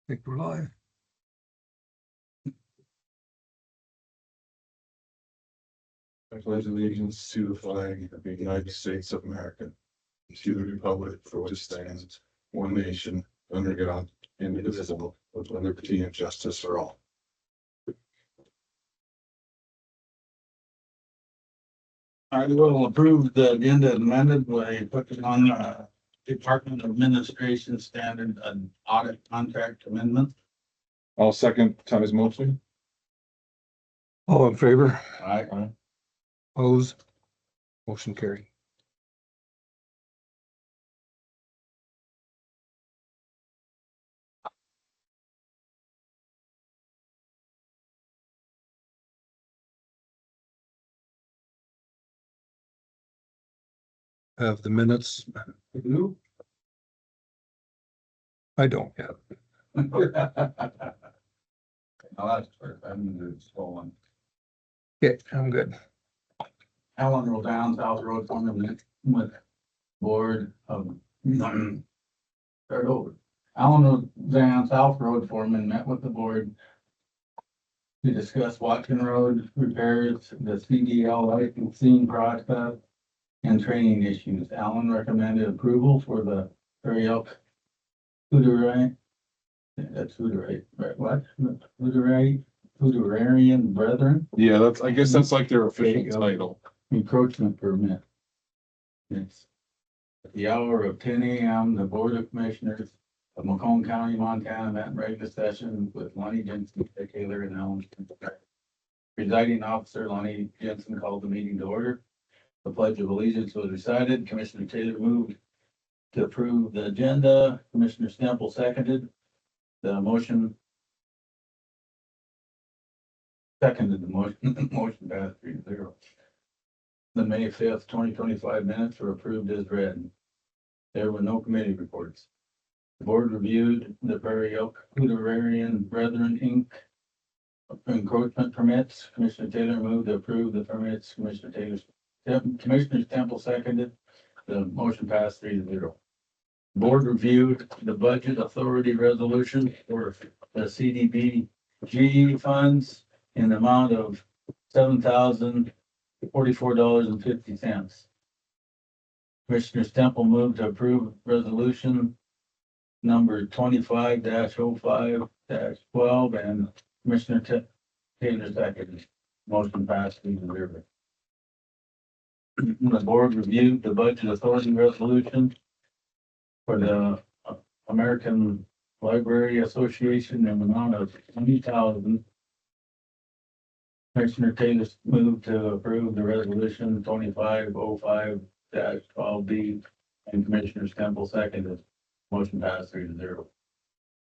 think we're live. I pledge allegiance to the flag of the United States of America, to the republic for which it stands, one nation, under God, indivisible, with liberty and justice for all. I will approve the agenda amended by putting on Department of Administration Standard and Audit Contract Amendment. I'll second Ty's motion. All in favor? Aye. Opposed? Motion carried. Have the minutes. Who? I don't have. No, that's first. I'm gonna stolen. Okay, I'm good. Allen Road down South Road Fundament with board of. Start over. Allen Road down South Road foreman met with the board to discuss Watson Road repairs, the CDL licensing process, and training issues. Allen recommended approval for the Prairie Elk Hooterite. That's Hooterite, right? What? Hooterarian Brethren Yeah, I guess that's like their official There you go. title. encroachment permit. It's at the hour of 10 a.m. The Board of Commissioners of McCone County, Montana met in regular session with Lonnie Jensen, Taylor, and Allen. Presiding officer Lonnie Jensen called the meeting to order. The Pledge of Allegiance was recited. Commissioner Taylor moved to approve the agenda. Commissioner Stemple seconded the motion. Seconded the motion. Motion passed 3-0. The May 5th, 2025 minutes were approved as read. There were no committee reports. The board reviewed the Prairie Elk Hooterarian Brethren, Inc. encroachment permits. Commissioner Taylor moved to approve the permits. Commissioner Temple seconded. The motion passed 3-0. Board reviewed the budget authority resolution for the CDBG funds in the amount of $7,044.50. Commissioner Temple moved to approve resolution number 25-05-12 and Commissioner Taylor seconded. Motion passed 3-0. The board reviewed the budget authority resolution for the American Library Association in the amount of $20,000. Commissioner Taylor moved to approve the resolution 25-05-12B and Commissioner Temple seconded. Motion passed 3-0.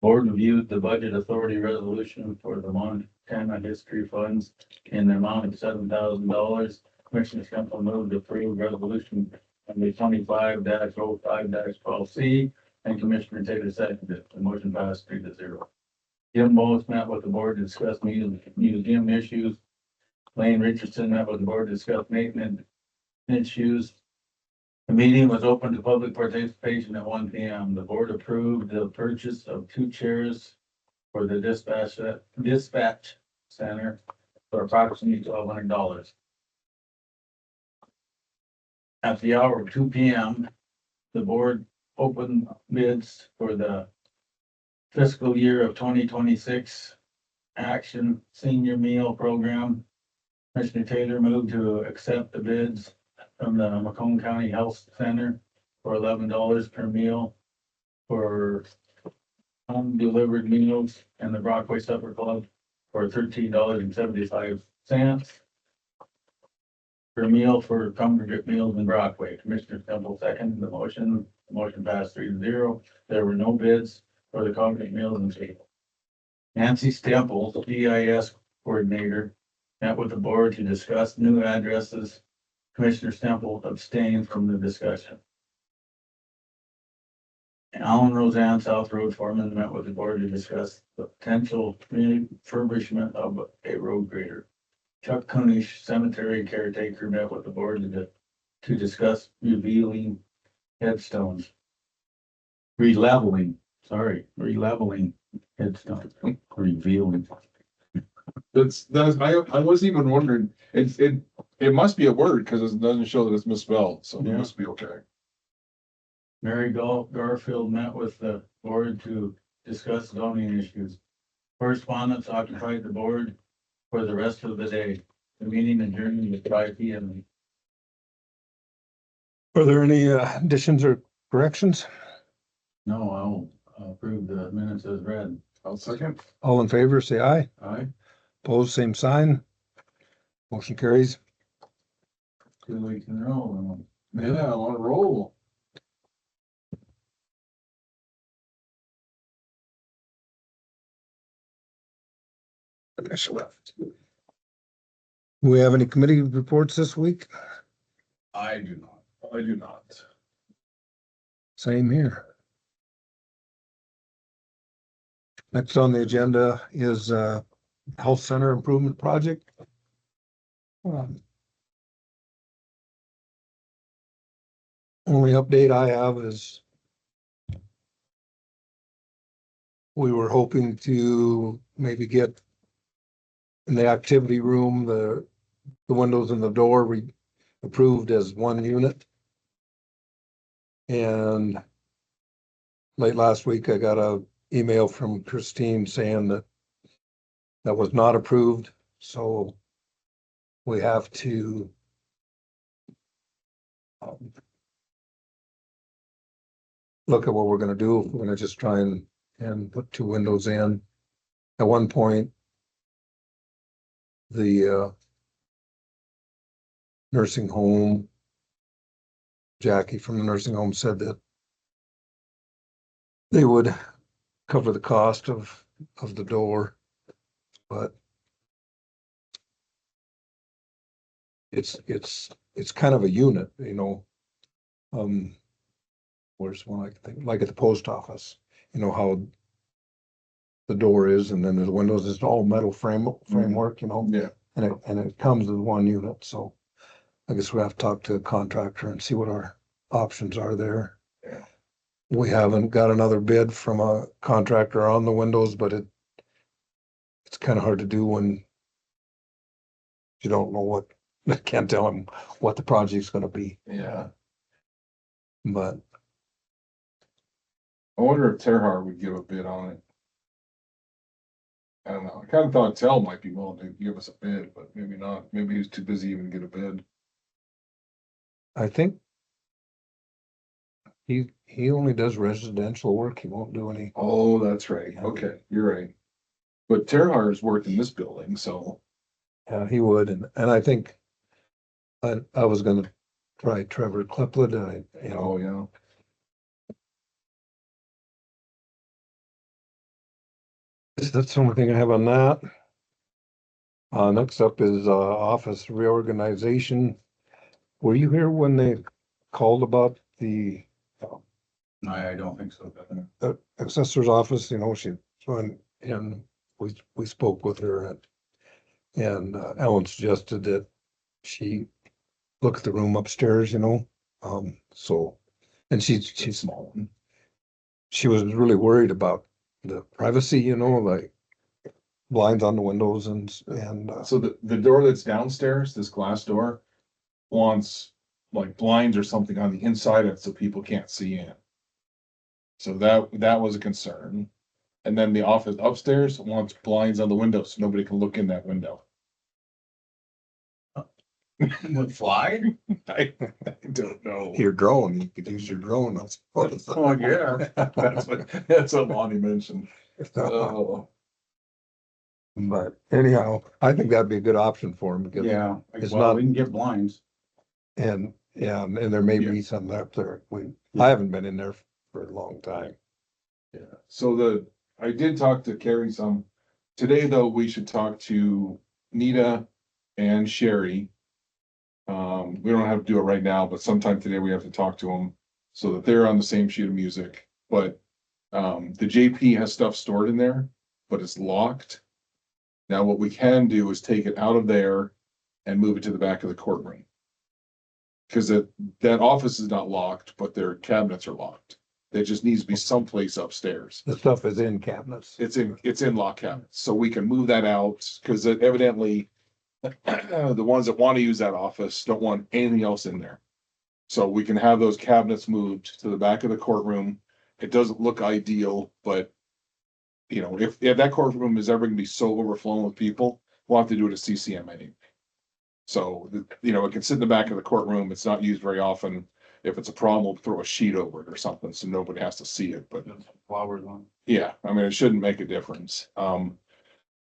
Board reviewed the budget authority resolution for the Montana History Funds in the amount of $7,000. Commissioner Temple moved to approve resolution number 25-05-12C and Commissioner Taylor seconded. The motion passed 3-0. Jim Bowles met with the board to discuss museum issues. Lane Richardson met with the board to discuss maintenance issues. The meeting was open to public participation at 1 p.m. The board approved the purchase of 2 chairs for the dispatch center for approximately $1,200. At the hour of 2 p.m., the board opened bids for the fiscal year of 2026 Action Senior Meal Program. Commissioner Taylor moved to accept the bids from the McCone County Health Center for $11 per meal for home delivered meals and the Brockway Supper Club for $13.75 per meal for congregate meals in Brockway. Commissioner Temple seconded the motion. The motion passed 3-0. There were no bids for the congregate meals and table. Nancy Stemple, GIS coordinator, met with the board to discuss new addresses. Commissioner Temple abstained from the discussion. Alan Roseanne, South Road foreman, met with the board to discuss the potential refurbishment of a road grader. Chuck Kunish, cemetery caretaker, met with the board to discuss releveling It's not revealing. That's, I wasn't even wondering, it must be a word, cause it doesn't show that it's misspelled, so it Yeah. must be okay. Mary Garfield met with the board to discuss zoning issues. Correspondence occupied the board for the rest of the day. The meeting adjourned at 5 p.m. Are there any additions or corrections? No, I'll approve the minutes as read. I'll second. All in favor, say aye. Aye. Opposed, same sign. Motion carries. 2 weeks in a row. Yeah, on a roll. Finish left. Do we have any committee reports this week? I do not. I do not. Same here. Next on the agenda is Health Center Improvement Project. Only update I have is we were hoping to maybe get in the activity room, the windows and the door we approved as one unit. And late last week, I got a email from Christine saying that that was not approved, so we have to look at what we're gonna do. We're gonna just try and put two windows in. At one point, the nursing home, Jackie from the nursing home said that they would cover the cost of the door, but it's kind of a unit, you know. Where's one I can think, like at the post office, you know how the door is, and then the windows is all metal framework, you know, Yeah. and it comes as one unit. So I guess we have to talk to a contractor and see what our options are there. Yeah. We haven't got another bid from a contractor on the windows, but it's kind of hard to do when you don't know what, I can't tell them what the project's gonna be, Yeah. but I wonder if Terhar would give a bid on it. I don't know. I kind of thought Tel might be willing to give us a bid, but maybe not. Maybe he's too busy even to get a bid. I think he only does residential work. He won't do any. Oh, that's right. Okay, you're right. But Terhar has worked in this building, so. Yeah, he would, and I think I was gonna try Trevor Cliplet, and Oh, yeah. that's the only thing I have on that. Next up is office reorganization. Were you here when they called about the I don't think so. assessor's office? You know, she went and we spoke with her, and Ellen suggested that she look at the room upstairs, you know. So, and she's small. She was really worried about the privacy, you know, like blinds on the windows and So the door that's downstairs, this glass door, wants like blinds or something on the inside of it so people can't see in. So that was a concern. And then the office upstairs wants blinds on the window so nobody can look in that window. Would fly? I don't know. your drone, you could use your drone. Oh, yeah, that's what Lonnie mentioned. Oh, But anyhow, I think that'd be a good option for him because, Yeah, It's well, not- we can get blinds. and there may be some up there. I haven't been in there for a long time. yeah. So I did talk to Carrie some. Today, though, we should talk to Nita and Sherry. We don't have to do it right now, but sometime today we have to talk to them so that they're on the same sheet of music. But the JP has stuff stored in there, but it's locked. Now, what we can do is take it out of there and move it to the back of the courtroom. Because that office is not locked, but their cabinets are locked. That just needs to be someplace upstairs. The stuff is in cabinets. It's in lock cabinets, so we can move that out, because evidently the ones that want to use that office don't want anything else in there. So we can have those cabinets moved to the back of the courtroom. It doesn't look ideal, but you know, if that courtroom is ever gonna be so overflowing with people, we'll have to do it at CCM anyway. So, you know, it can sit in the back of the courtroom. It's not used very often. If it's a problem, we'll throw a sheet over it or something, so nobody has to see it, but Flowers on. yeah, I mean, it shouldn't make a difference.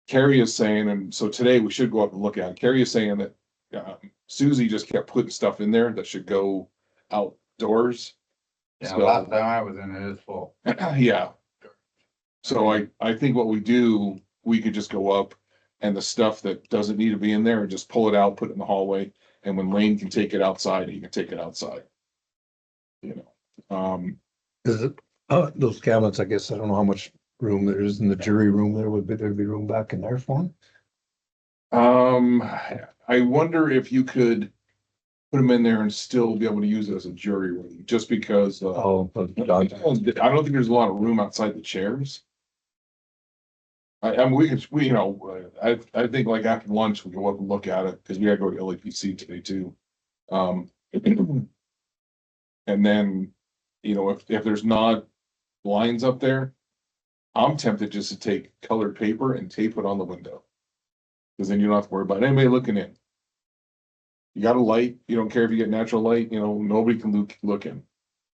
Carrie is saying, and so today we should go up and look at it. Carrie is saying that Susie just kept putting stuff in there that should go outdoors. Yeah, So- last time I was in it, it's full. Yeah. So I think what we do, we could just go up and the stuff that doesn't need to be in there, and just pull it out, put it in the hallway. And when Lane can take it outside, he can take it outside. You know, Is it, those cabinets, I guess, I don't know how much room there is in the jury room. There'd be room back in there for them. I wonder if you could put them in there and still be able to use it as a jury room, just because, Oh, but I don't think there's a lot of room outside the chairs. I mean, you know, I think like after lunch, we go up and look at it, because we gotta go to LAPC today too. And then, you know, if there's not lines up there, I'm tempted just to take colored paper and tape it on the window. Because then you don't have to worry about anybody looking in. You got a light, you don't care if you get natural light, you know, nobody can look in.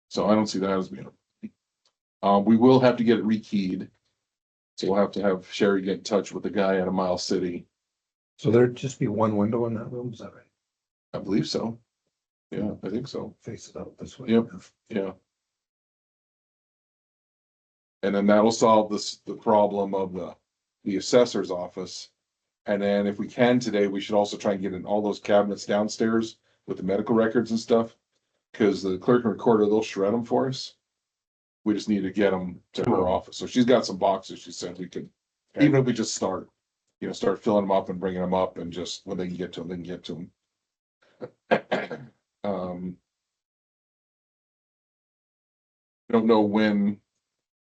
So I don't see that as being. We will have to get it rekeyed. So we'll have to have Sherry get in touch with the guy at a Mile City. So there'd just be one window in that room, is that right? I believe so. Yeah, I think so. Face it out this way. Yep. Yeah. And then that'll solve the problem of the assessor's office. And then if we can today, we should also try and get in all those cabinets downstairs with the medical records and stuff. Cause the clerk and recorder, they'll shred them for us. We just need to get them to her office. So she's got some boxes. She said we could, even if we just start filling them up and bringing them up, and just when they can get to them, they can get to them. I don't know when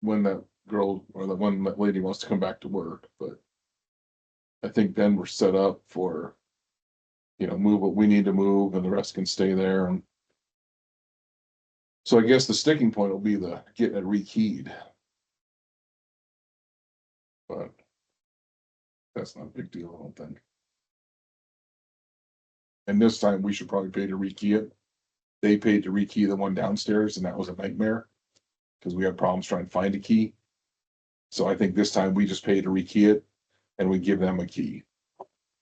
that girl or that lady wants to come back to work, but I think then we're set up for, you know, move what we need to move and the rest can stay there. And so I guess the sticking point will be the getting it rekeyed. But that's not a big deal, I don't think. And this time we should probably pay to rekey it. They paid to rekey the one downstairs, and that was a nightmare because we had problems trying to find a key. So I think this time we just pay to rekey it and we give them a key.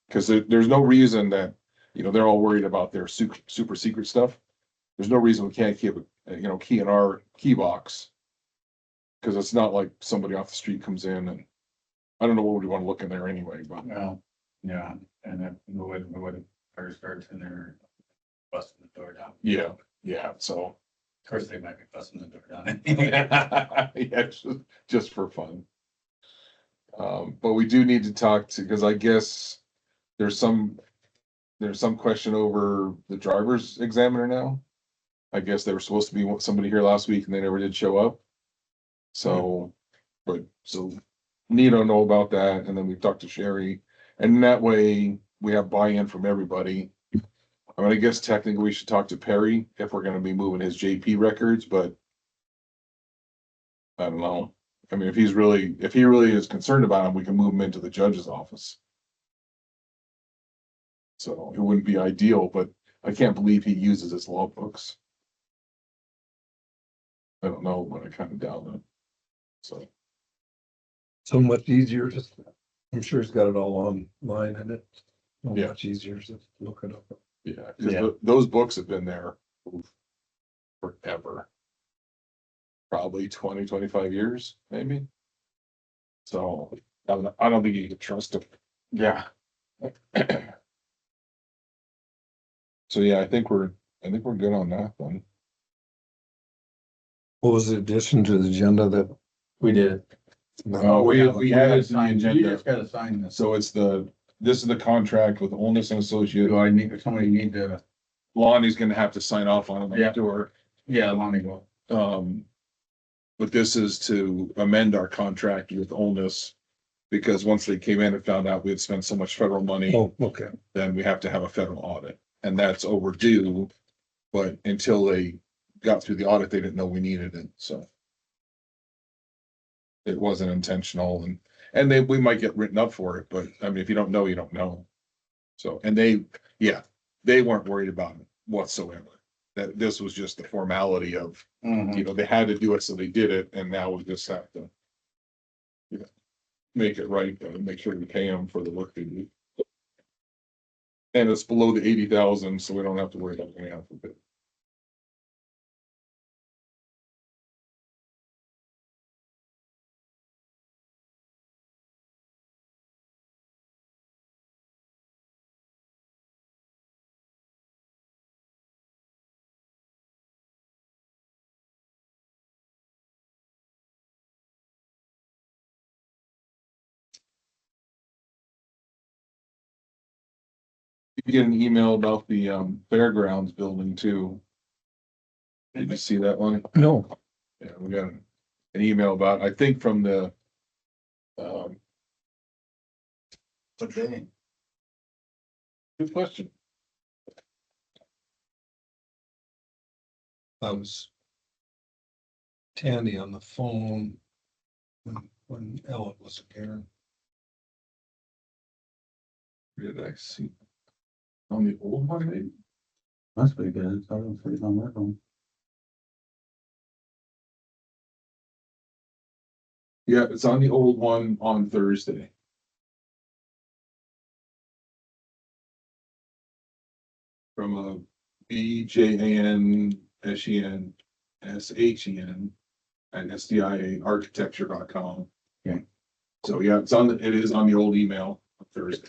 Because there's no reason that, you know, they're all worried about their super secret stuff. There's no reason we can't keep a, you know, key in our key box. Because it's not like somebody off the street comes in, and I don't know what we want to look in there anyway, but Well, yeah, and then nobody first starts in there busting the door down. yeah, so. Of course, they might be busting the door down. Yeah, just for fun. But we do need to talk to, because I guess there's some question over the driver's examiner now. I guess they were supposed to be somebody here last week and they never did show up. So, so Nito know about that, and then we've talked to Sherry, and that way we have buy-in from everybody. I mean, I guess technically we should talk to Perry if we're gonna be moving his JP records, but I don't know. I mean, if he really is concerned about him, we can move him into the judge's office. So it wouldn't be ideal, but I can't believe he uses his law books. I don't know, but I kind of doubt it. So much easier, just, I'm sure he's got it all online and it's Yeah. much easier to look it up. Yeah, because those books have been there forever. Probably 20, 25 years, maybe. So I don't think you can trust him. Yeah. So yeah, I think we're good on that then. What was the addition to the agenda that? We did. Oh, we had You the agenda. just gotta sign this. So this is the contract with Onus and Associates. Do somebody need to, Lonnie's gonna have to sign off on it Yeah. after, yeah, Lonnie will. But this is to amend our contract with Onus. Because once they came in and found out we had spent so much federal money, Oh, okay. then we have to have a federal audit. And that's overdue. But until they got through the audit, they didn't know we needed it, so. It wasn't intentional and we might get written up for it, but I mean, if you don't know, you don't know. So, and they weren't worried about it whatsoever. That this was just the formality of, you know, they had to do it, so they did it, and now we just have to. You know, make it right, and make sure we pay them for the work they do. And it's below the 80,000, so we don't have to worry about going out for bid. You get an email about the fairgrounds building too. Did you see that one? No, Yeah, we got an email about, I think from the. Okay. Good question. I was Tandy on the phone when Ellen was here. Did I see? On the old one, maybe? Must be good. I don't see it on that one. Yeah, it's on the old one on Thursday. From a BJANSENSHEN and SDIAarchitecture.com. Okay. So yeah, it is on the old email on Thursday.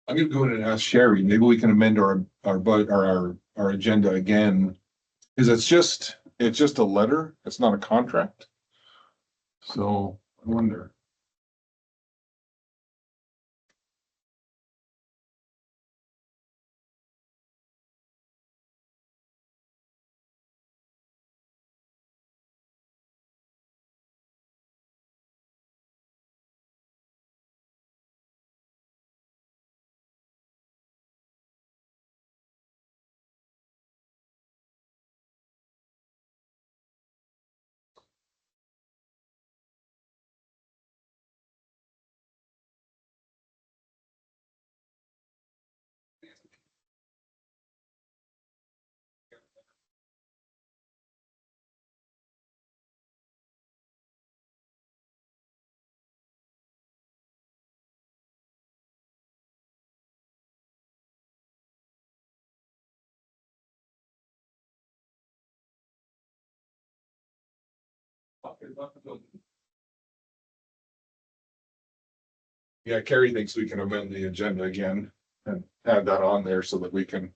I'm gonna go in and ask Sherry, maybe we can amend our agenda again. Cause it's just a letter, it's not a contract. So I wonder. Yeah, Carrie thinks we can amend the agenda again and add that on there so that we can.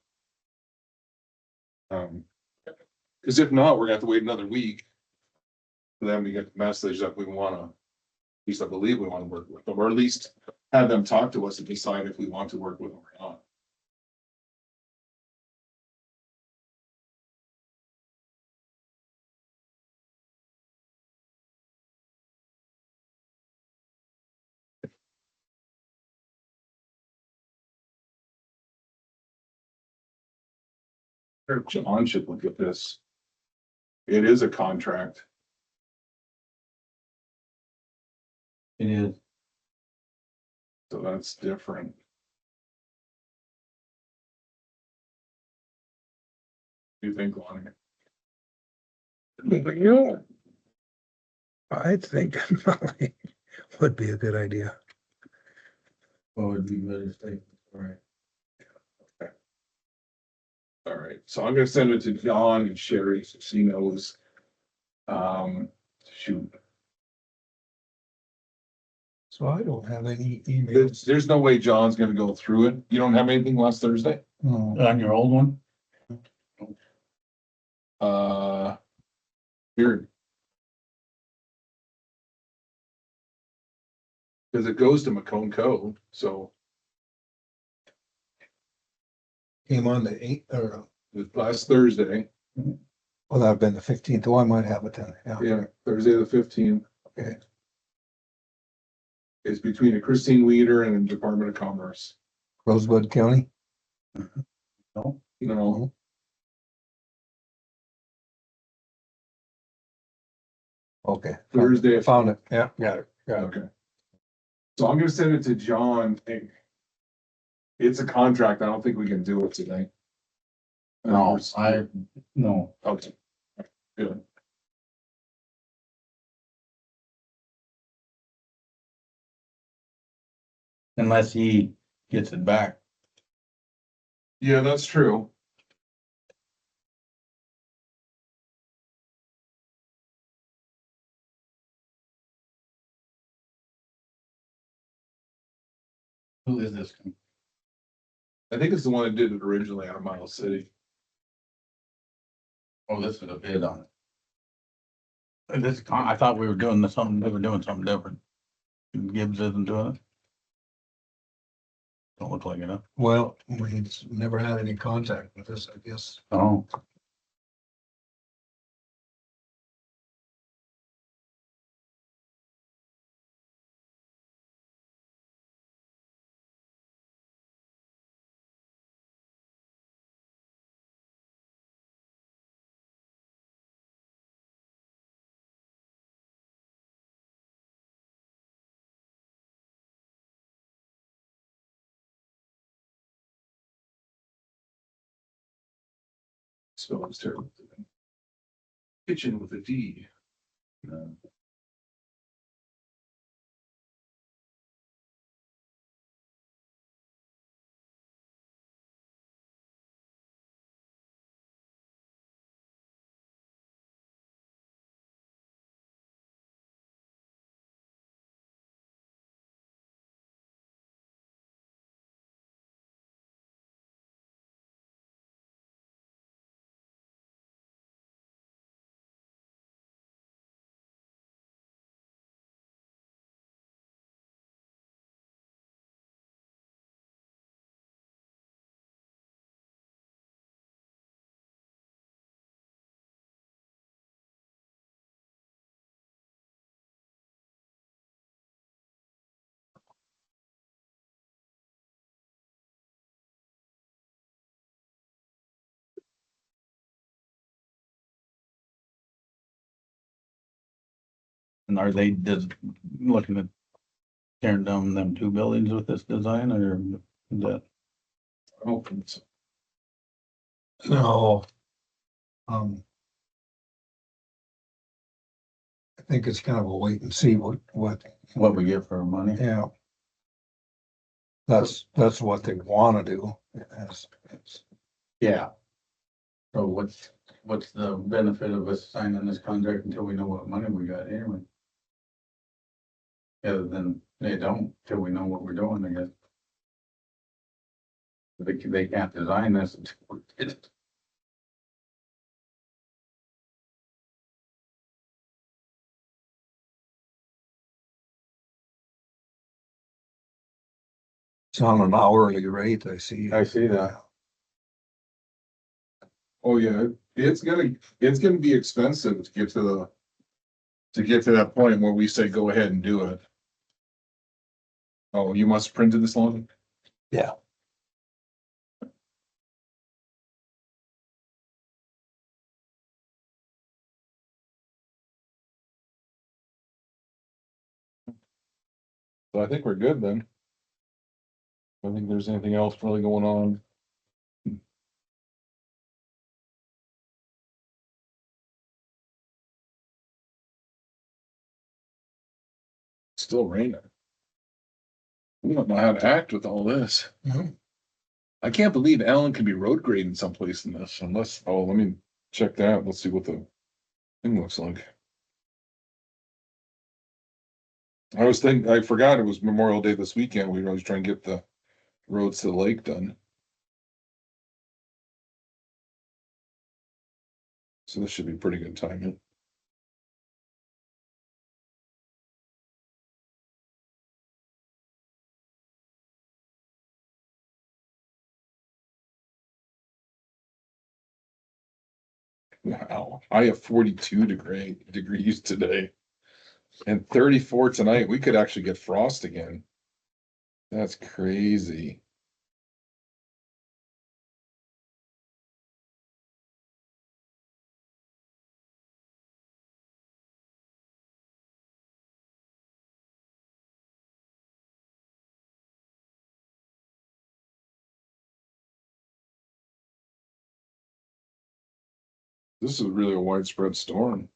Cause if not, we're gonna have to wait another week. For them to get the message that we wanna, at least I believe we wanna work with them, or at least have them talk to us and decide if we want to work with them or not. Or John should look at this. It is a contract. It is. So that's different. What do you think, Lonnie? Yeah. I think Molly would be a good idea. What would be better statement? All right. All right, so I'm gonna send it to John and Sherry so she knows. Shoot, So I don't have any emails. there's no way John's gonna go through it. You don't have anything last Thursday? Hmm. On your old one? Weird. Cause it goes to McCone Co, so Came on the 8th, or, last Thursday, well, that'd been the 15th. Oh, I might have it then, yeah. yeah, Thursday the 15th. Okay. It's between a Christine Weeder and the Department of Commerce. Rosebud County? No. No, Okay. Thursday. I found it, yeah, got it. Okay. So I'm gonna send it to John. It's a contract. I don't think we can do it today. No, no. Okay. Good. Unless he gets it back. Yeah, that's true. Who is this? I think it's the one that did it originally out of Miles City. Oh, this is a bid on it. And this, I thought we were doing something, we were doing something different. Gibbs isn't doing it. Don't look like it, huh? Well, we've never had any contact with us, I guess. Oh. Spelling's terrible. Kitchen with a D. And are they just looking at tearing down them two buildings with this design, or is that? I don't think so. No. I think it's kind of a wait and see what, What we get for our money? yeah. That's what they wanna do. It's- Yeah. So what's the benefit of us signing this contract until we know what money we got anyway? Other than they don't, till we know what we're doing, I guess. They can't design this until we get it. It's on an hourly rate, I see. I see that. Oh, yeah, it's gonna be expensive to get to that point where we say, go ahead and do it. Oh, you must have printed this long? Yeah. So I think we're good then. I don't think there's anything else really going on. Still raining. We don't know how to act with all this. Mhm. I can't believe Alan could be road grading someplace in this unless, oh, let me check that. Let's see what the thing looks like. I forgot it was Memorial Day this weekend. We were always trying to get the roads to the lake done. So this should be pretty good timing. Wow, I have 42 degrees today. And 34 tonight. We could actually get frost again. That's crazy. This is really a widespread storm.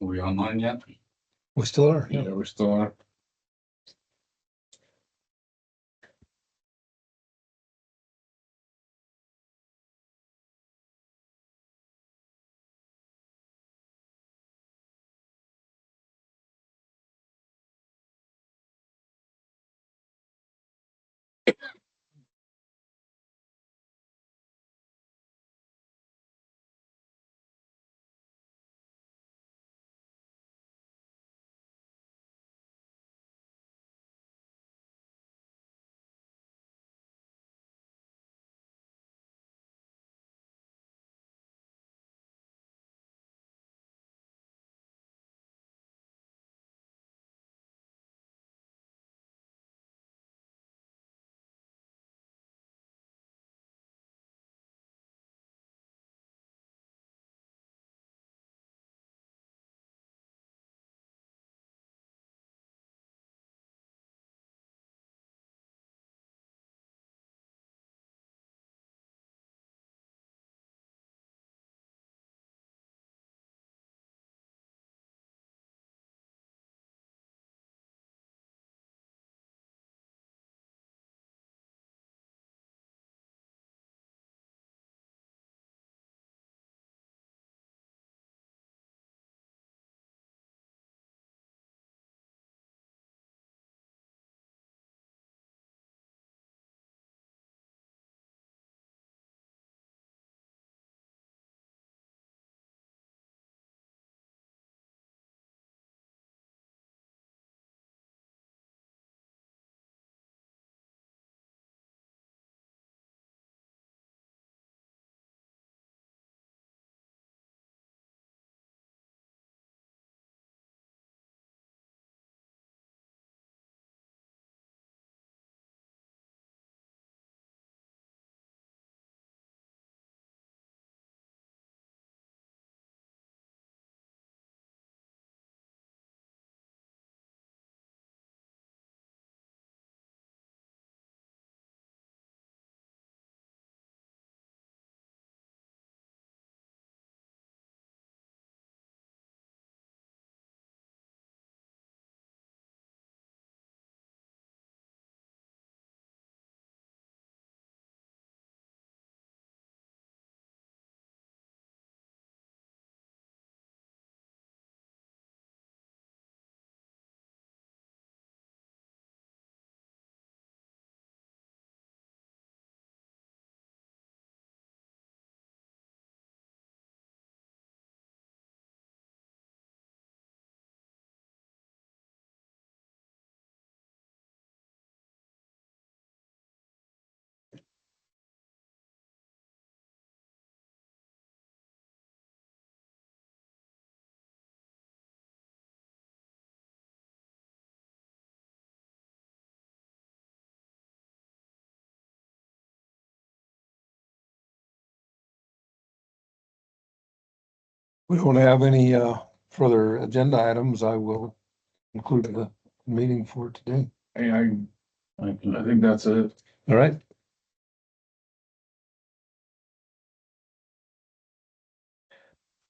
Are we online yet? We still are. Yeah, we're still on. we don't have any further agenda items, I will conclude the meeting for today. I think that's it. All right,